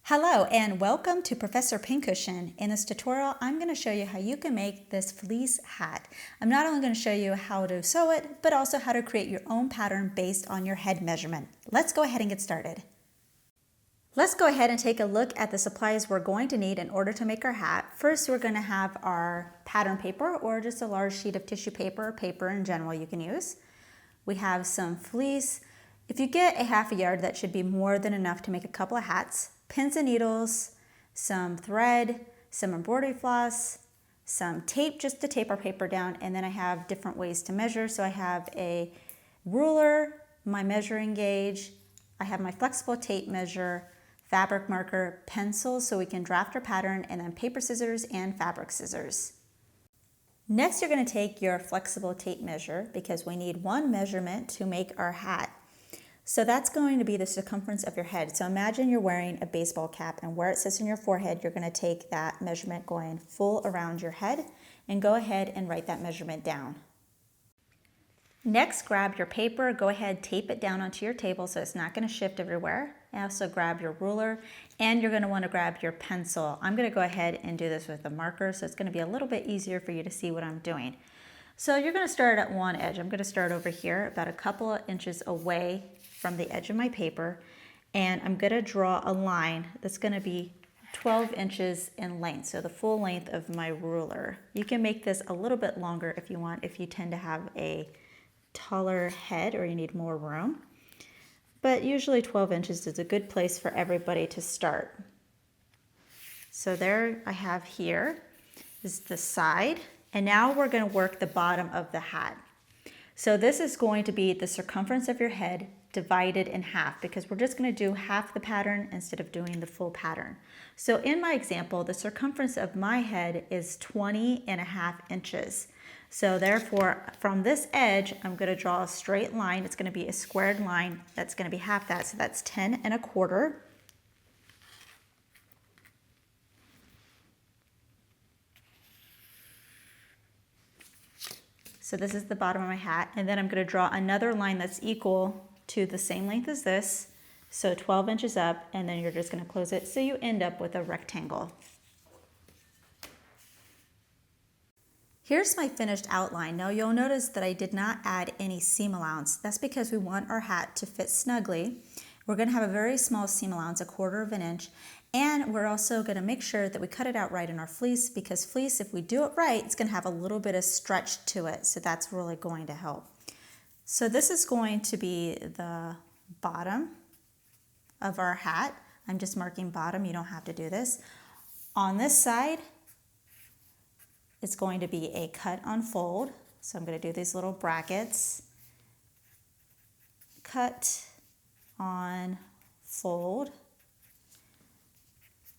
Hello and welcome to Professor Pincushion. In this tutorial, I'm going to show you how you can make this fleece hat. I'm not only going to show you how to sew it, but also how to create your own pattern based on your head measurement. Let's go ahead and get started. Let's go ahead and take a look at the supplies we're going to need in order to make our hat. First, we're going to have our pattern paper or just a large sheet of tissue paper or paper in general you can use. We have some fleece. If you get a half a yard, that should be more than enough to make a couple of hats. Pins and needles, some thread, some embroidery floss, some tape just to tape our paper down, and then I have different ways to measure. So I have a ruler, my measuring gauge, I have my flexible tape measure, fabric marker, pencils so we can draft our pattern, and then paper scissors and fabric scissors. Next, you're going to take your flexible tape measure because we need one measurement to make our hat. So that's going to be the circumference of your head. So imagine you're wearing a baseball cap, and where it sits in your forehead, you're going to take that measurement going full around your head and go ahead and write that measurement down. Next, grab your paper, go ahead, tape it down onto your table so it's not going to shift everywhere. And also grab your ruler, and you're going to want to grab your pencil. I'm going to go ahead and do this with a marker, so it's going to be a little bit easier for you to see what I'm doing. So you're going to start at one edge. I'm going to start over here about a couple of inches away from the edge of my paper, and I'm going to draw a line that's going to be 12 inches in length, so the full length of my ruler. You can make this a little bit longer if you want, if you tend to have a taller head or you need more room, but usually 12 inches is a good place for everybody to start. So there I have here is the side, and now we're going to work the bottom of the hat. So this is going to be the circumference of your head divided in half, because we're just going to do half the pattern instead of doing the full pattern. So in my example, the circumference of my head is 20.5 inches. So therefore, from this edge, I'm going to draw a straight line. It's going to be a squared line that's going to be half that. So that's 10.25. So this is the bottom of my hat. And then I'm going to draw another line that's equal to the same length as this, so 12 inches up, and then you're just going to close it so you end up with a rectangle. Here's my finished outline. Now you'll notice that I did not add any seam allowance. That's because we want our hat to fit snugly. We're going to have a very small seam allowance, 1/4 of an inch, and we're also going to make sure that we cut it out right in our fleece, because fleece, if we do it right, it's going to have a little bit of stretch to it, so that's really going to help. So this is going to be the bottom of our hat. I'm just marking bottom, you don't have to do this. On this side, it's going to be a cut on fold. So I'm going to do these little brackets. Cut on fold.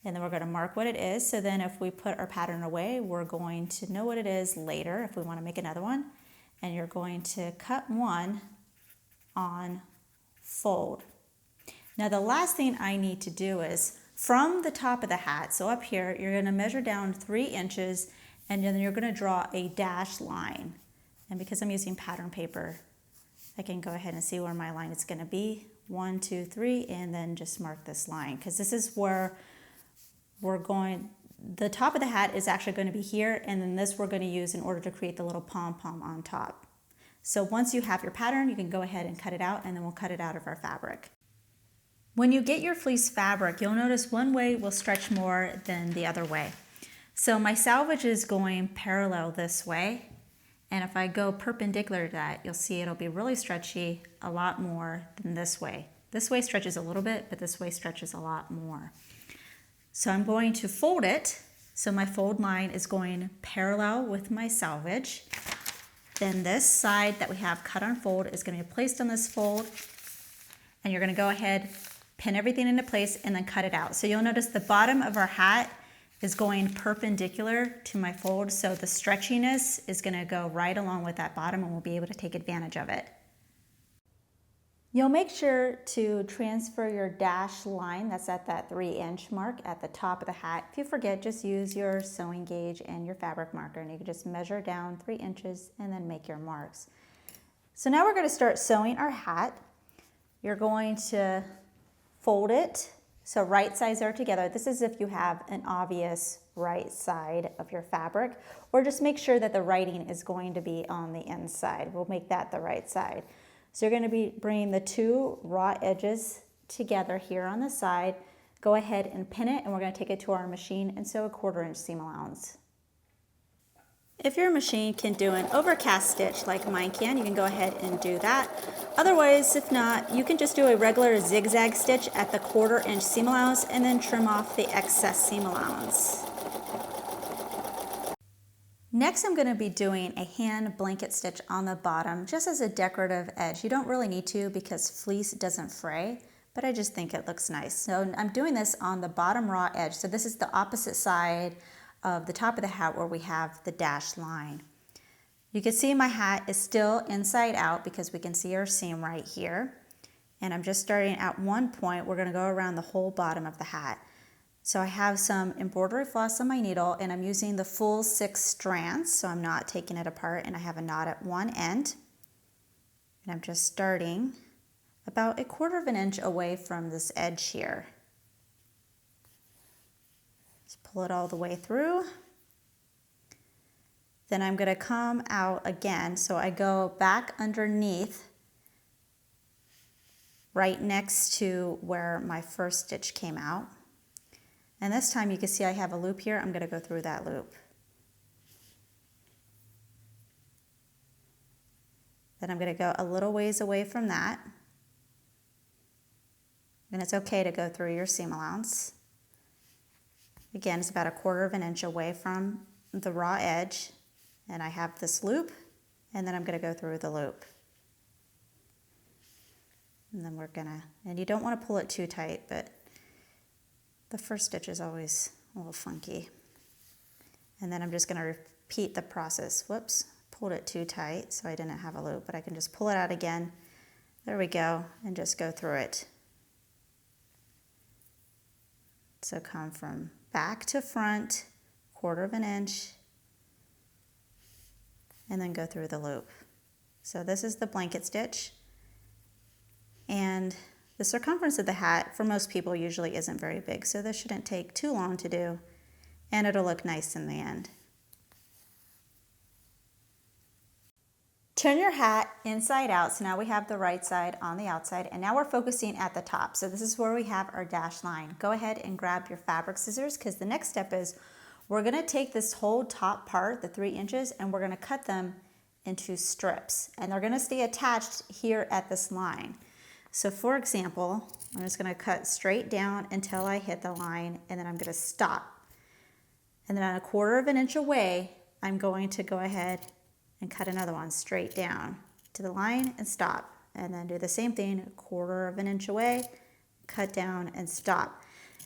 And then we're going to mark what it is. So then if we put our pattern away, we're going to know what it is later if we want to make another one. And you're going to cut one on fold. Now the last thing I need to do is from the top of the hat, so up here, you're going to measure down 3 inches, and then you're going to draw a dashed line. And because I'm using pattern paper, I can go ahead and see where my line is going to be. 1, 2, 3, and then just mark this line, because this is where we're going. The top of the hat is actually going to be here, and then this we're going to use in order to create the little pom-pom on top. So once you have your pattern, you can go ahead and cut it out, and then we'll cut it out of our fabric. When you get your fleece fabric, you'll notice one way will stretch more than the other way. So my selvage is going parallel this way, and if I go perpendicular to that, you'll see it'll be really stretchy, a lot more than this way. This way stretches a little bit, but this way stretches a lot more. So I'm going to fold it. So my fold line is going parallel with my selvage. Then this side that we have cut on fold is going to be placed on this fold. And you're going to go ahead, pin everything into place, and then cut it out. So you'll notice the bottom of our hat is going perpendicular to my fold. So the stretchiness is going to go right along with that bottom, and we'll be able to take advantage of it. You'll make sure to transfer your dashed line that's at that 3-inch mark at the top of the hat. If you forget, just use your sewing gauge and your fabric marker, and you can just measure down 3 inches and then make your marks. So now we're going to start sewing our hat. You're going to fold it So right sides are together. This is if you have an obvious right side of your fabric, or just make sure that the writing is going to be on the inside. We'll make that the right side. So you're going to be bringing the two raw edges together here on the side. Go ahead and pin it, and we're going to take it to our machine and sew a 1/4 inch seam allowance. If your machine can do an overcast stitch like mine can, you can go ahead and do that. Otherwise, if not, you can just do a regular zigzag stitch at the 1/4 inch seam allowance and then trim off the excess seam allowance. Next, I'm going to be doing a hand blanket stitch on the bottom just as a decorative edge. You don't really need to because fleece doesn't fray, but I just think it looks nice. So I'm doing this on the bottom raw edge. So this is the opposite side of the top of the hat where we have the dashed line. You can see my hat is still inside out because we can see our seam right here. And I'm just starting at one point. We're going to go around the whole bottom of the hat. So I have some embroidery floss on my needle, and I'm using the full 6 strands, so I'm not taking it apart, and I have a knot at one end. And I'm just starting about a 1/4 inch away from this edge here. Just pull it all the way through. Then I'm going to come out again, so I go back underneath right next to where my first stitch came out. And this time you can see I have a loop here. I'm going to go through that loop. Then I'm going to go a little ways away from that. And it's okay to go through your seam allowance. Again, it's about a 1/4 inch away from the raw edge. And I have this loop, and then I'm going to go through the loop. And then we're going to, and you don't want to pull it too tight, but the first stitch is always a little funky. And then I'm just going to repeat the process. Whoops, pulled it too tight, so I didn't have a loop, but I can just pull it out again. There we go, and just go through it. So come from back to front, 1/4 inch, and then go through the loop. So this is the blanket stitch. And the circumference of the hat, for most people, usually isn't very big, so this shouldn't take too long to do, and it'll look nice in the end. Turn your hat inside out, so now we have the right side on the outside, and now we're focusing at the top. So this is where we have our dashed line. Go ahead and grab your fabric scissors, because the next step is we're going to take this whole top part, the 3 inches, and we're going to cut them into strips, and they're going to stay attached here at this line. So for example, I'm just going to cut straight down until I hit the line, and then I'm going to stop. And then on a 1/4 inch away, I'm going to go ahead and cut another one straight down to the line and stop. And then do the same thing, 1/4 inch away, cut down and stop.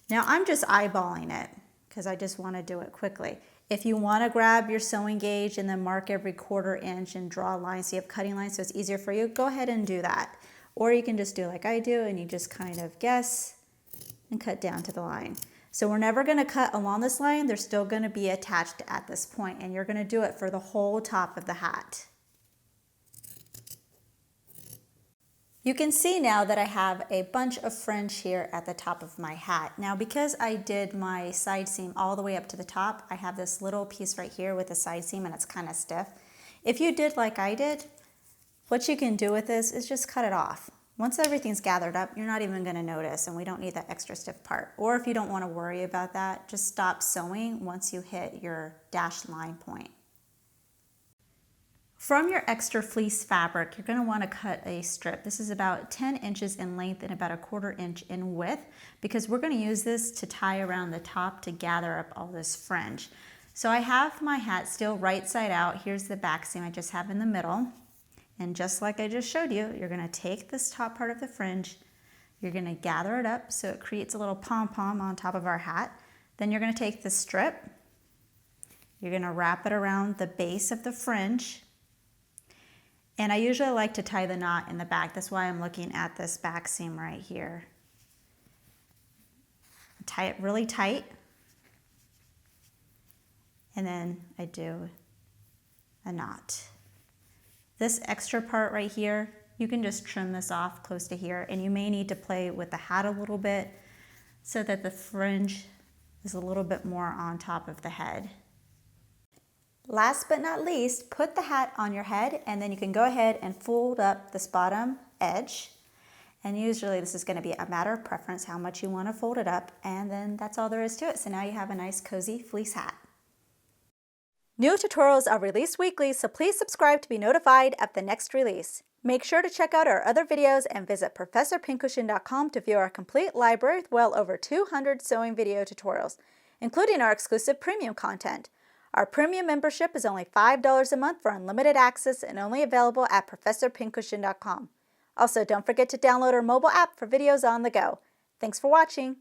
Now I'm just eyeballing it because I just want to do it quickly. If you want to grab your sewing gauge and then mark every 1/4 inch and draw lines so you have cutting lines so it's easier for you, go ahead and do that. Or you can just do like I do and you just kind of guess and cut down to the line. So we're never going to cut along this line. They're still going to be attached at this point, and you're going to do it for the whole top of the hat. You can see now that I have a bunch of fringe here at the top of my hat. Now because I did my side seam all the way up to the top, I have this little piece right here with a side seam and it's kind of stiff. If you did like I did, what you can do with this is just cut it off. Once everything's gathered up, you're not even going to notice, and we don't need that extra stiff part. Or if you don't want to worry about that, just stop sewing once you hit your dashed line point. From your extra fleece fabric, you're going to want to cut a strip. This is about 10 inches in length and about a 1/4 inch in width, because we're going to use this to tie around the top to gather up all this fringe. So I have my hat still right side out. Here's the back seam I just have in the middle. And just like I just showed you, you're going to take this top part of the fringe, you're going to gather it up so it creates a little pom-pom on top of our hat. Then you're going to take the strip, you're going to wrap it around the base of the fringe. And I usually like to tie the knot in the back. That's why I'm looking at this back seam right here. Tie it really tight. And then I do a knot. This extra part right here, you can just trim this off close to here, and you may need to play with the hat a little bit so that the fringe is a little bit more on top of the head. Last but not least, put the hat on your head, and then you can go ahead and fold up this bottom edge. And usually this is going to be a matter of preference how much you want to fold it up, and then that's all there is to it. So now you have a nice cozy fleece hat. New tutorials are released weekly, so please subscribe to be notified of the next release. Make sure to check out our other videos and visit ProfessorPincushion.com to view our complete library with well over 200 sewing video tutorials, including our exclusive premium content. Our premium membership is only $5 a month for unlimited access and only available at ProfessorPincushion.com. Also, don't forget to download our mobile app for videos on the go. Thanks for watching.